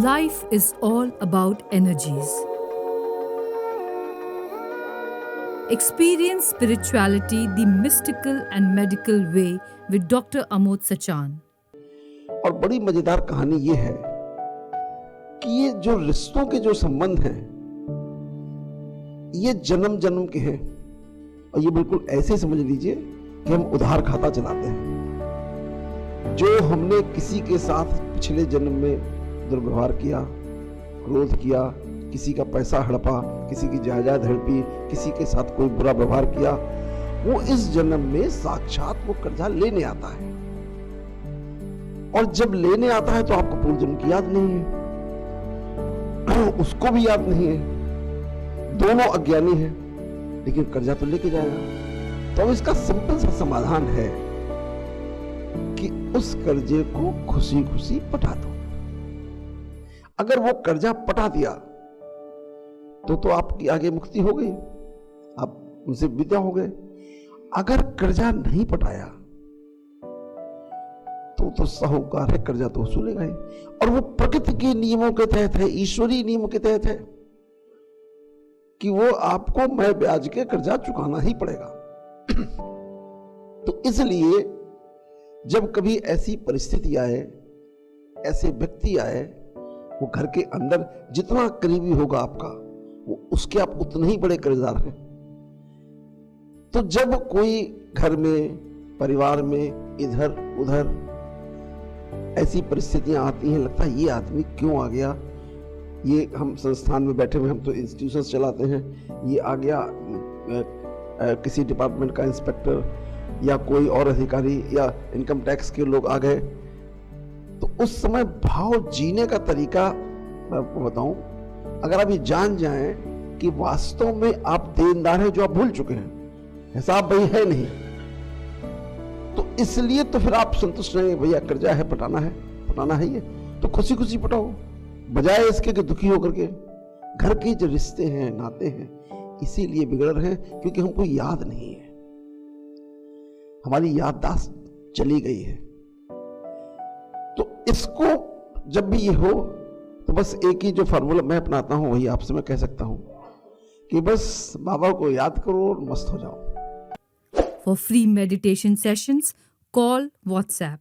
Life is all about energies. Experience spirituality the mystical and medical way with Dr. Amod Sachan. और बड़ी मजेदार कहानी ये है कि ये जो रिश्तों के जो संबंध हैं ये जन्म जन्म के हैं और ये बिल्कुल ऐसे समझ लीजिए कि हम उधार खाता चलाते हैं। जो हमने किसी के साथ पिछले जन्म में दुर्व्यवहार किया, क्रोध किया, किसी का पैसा हड़पा, किसी की जायदाद हड़पी, किसी के साथ कोई बुरा व्यवहार किया, वो इस जन्म में साक्षात वो कर्जा लेने आता है। और जब लेने आता है तो आपको पूर्व जन्म की याद नहीं है, उसको भी याद नहीं है, दोनों अज्ञानी हैं, लेकिन कर्जा तो लेके जाएगा। तो अब इसका सिंपल सा समाधान है कि उस कर्जे को खुशी खुशी पटा दो। अगर वो कर्जा पटा दिया तो आपकी आगे मुक्ति हो गई, आप उनसे विदा हो गए। अगर कर्जा नहीं पटाया तो साहूकार है, कर्जा तो वसूलेगा ही। और वो प्रकृति के नियमों के तहत है, ईश्वरीय नियमों के तहत है कि वो आपको मैं ब्याज के कर्जा चुकाना ही पड़ेगा। तो इसलिए जब कभी ऐसी परिस्थिति आए, ऐसे व्यक्ति आए, वो घर के अंदर जितना करीबी होगा आपका, वो उसके आप उतने ही बड़े कर्जदार हैं। तो जब कोई घर में, परिवार में इधर उधर ऐसी परिस्थितियां आती हैं, लगता है ये आदमी क्यों आ गया, ये हम संस्थान में बैठे हुए, हम तो इंस्टीट्यूशंस चलाते हैं, ये आ गया किसी डिपार्टमेंट का इंस्पेक्टर या कोई और अधिकारी या इनकम टैक्स के लोग आ गए, तो उस समय भाव जीने का तरीका मैं आपको बताऊं, अगर आप ये जान जाएं कि वास्तव में आप देनदार हैं जो आप भूल चुके हैं, हिसाब भाई है नहीं, तो इसलिए तो फिर आप संतुष्ट रहेंगे, भैया कर्जा है, पटाना है ये, तो खुशी खुशी पटाओ, बजाय इसके कि दुखी होकर के। घर के जो रिश्ते हैं, नाते हैं, इसीलिए बिगड़ रहे हैं क्योंकि हमको याद नहीं है, हमारी याददाश्त चली गई है। तो इसको जब भी ये हो तो बस एक ही जो फार्मूला मैं अपनाता हूं वही आपसे मैं कह सकता हूं कि बस बाबा को याद करो और मस्त हो जाओ। For free meditation sessions, call WhatsApp